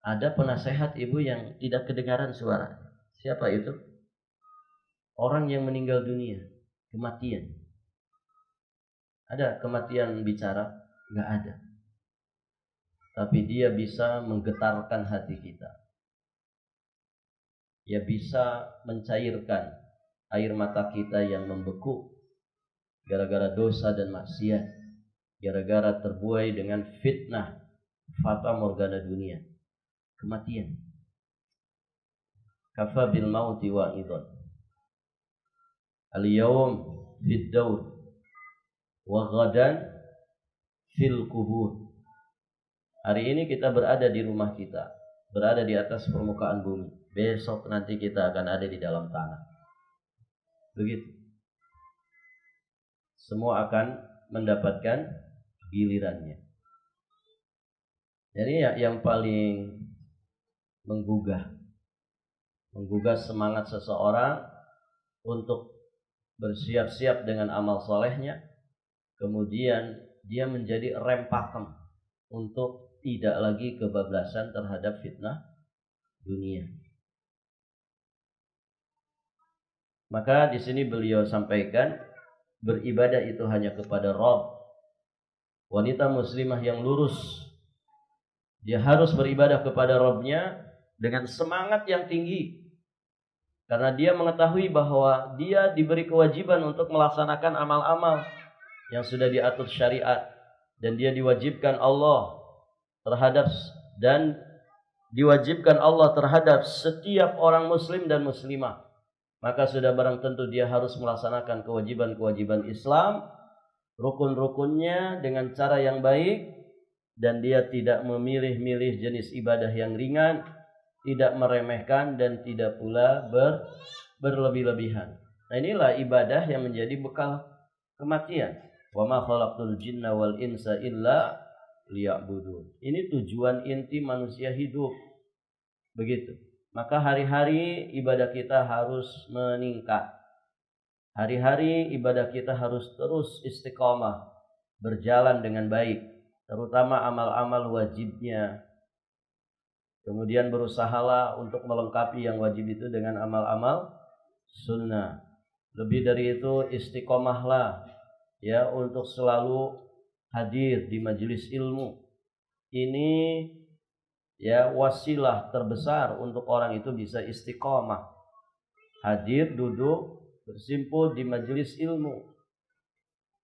ada penasehat ibu yang tidak kedengaran suara. Siapa itu? Orang yang meninggal dunia, kematian. Ada kematian bicara? Enggak ada. Tapi dia bisa menggetarkan hati kita. Dia bisa mencairkan air mata kita yang membeku gara-gara dosa dan maksiat, gara-gara terbuai dengan fitnah fata morgana dunia, kematian. Kafa bil mauti wa'idhan. Al-yawm fid daur wa ghadan fil kubur. Hari ini kita berada di rumah kita, berada di atas permukaan bumi. Besok nanti kita akan ada di dalam tanah. Begitu. Semua akan mendapatkan gilirannya. Jadi yang paling menggugah semangat seseorang untuk bersiap-siap dengan amal solehnya, kemudian dia menjadi rem pakem untuk tidak lagi kebablasan terhadap fitnah dunia. Maka di sini beliau sampaikan, beribadah itu hanya kepada Rabb. Wanita muslimah yang lurus, dia harus beribadah kepada Rabb-nya dengan semangat yang tinggi. Karena dia mengetahui bahwa dia diberi kewajiban untuk melaksanakan amal-amal yang sudah diatur syariat. Dan dia diwajibkan Allah terhadap setiap orang muslim dan muslimah. Maka sudah barang tentu dia harus melaksanakan kewajiban-kewajiban Islam, rukun-rukunnya dengan cara yang baik, dan dia tidak memilih-milih jenis ibadah yang ringan, tidak meremehkan dan tidak pula berlebih-lebihan. Nah, inilah ibadah yang menjadi bekal kematian. Wa ma khalaqtul jinna wal insa illa liya'budun. Ini tujuan inti manusia hidup. Begitu. Maka hari-hari ibadah kita harus meningkat. Hari-hari ibadah kita harus terus istiqomah, berjalan dengan baik, terutama amal-amal wajibnya. Kemudian berusahalah untuk melengkapi yang wajib itu dengan amal-amal sunnah. Lebih dari itu istiqomahlah ya untuk selalu hadir di majelis ilmu. Ini ya wasilah terbesar untuk orang itu bisa istiqomah. Hadir, duduk, bersimpul di majelis ilmu.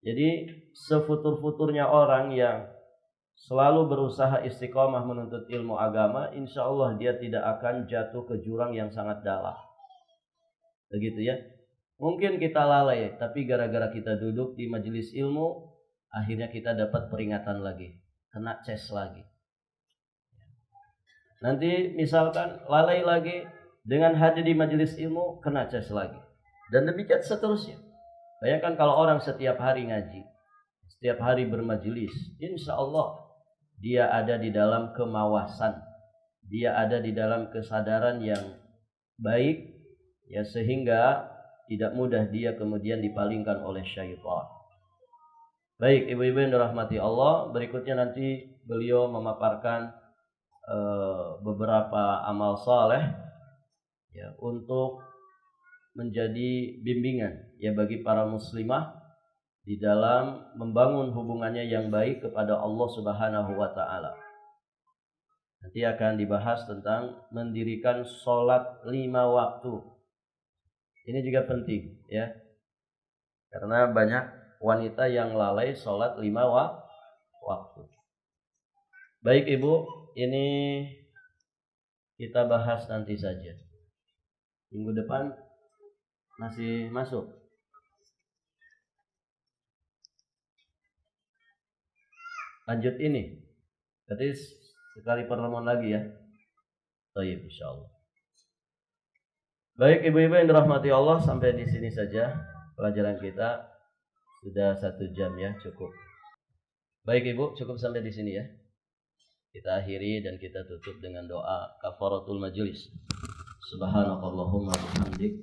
Jadi sefutur-futurnya orang yang selalu berusaha istiqomah menuntut ilmu agama, insya Allah dia tidak akan jatuh ke jurang yang sangat dalam. Begitu ya. Mungkin kita lalai, tapi gara-gara kita duduk di majelis ilmu, akhirnya kita dapat peringatan lagi, kena ces lagi. Nanti misalkan lalai lagi, dengan hadir di majelis ilmu, kena ces lagi. Dan demikian seterusnya. Bayangkan kalau orang setiap hari ngaji, setiap hari bermajelis, insya Allah dia ada di dalam kemawasan, dia ada di dalam kesadaran yang baik, ya sehingga tidak mudah dia kemudian dipalingkan oleh syaitan. Baik, ibu-ibu yang dirahmati Allah, berikutnya nanti beliau memaparkan beberapa amal saleh ya untuk menjadi bimbingan ya bagi para muslimah di dalam membangun hubungannya yang baik kepada Allah Subhanahu wa taala. Nanti akan dibahas tentang mendirikan sholat 5 waktu. Ini juga penting ya. Karena banyak wanita yang lalai sholat 5 waktu. Baik Ibu, ini kita bahas nanti saja. Minggu depan masih masuk. Lanjut ini. Berarti sekali pertemuan lagi ya. Baik, insyaallah. Baik ibu-ibu yang dirahmati Allah, sampai di sini saja pelajaran kita. Sudah 1 jam ya, cukup. Baik Ibu, cukup sampai di sini ya. Kita akhiri dan kita tutup dengan doa kafaratul majlis. Subhanakallahumma bihamdik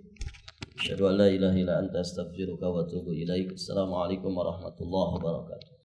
Asyhadu an la ilaha illa anta astaghfiruka wa atubu ilaik. Assalamualaikum warahmatullahi wabarakatuh.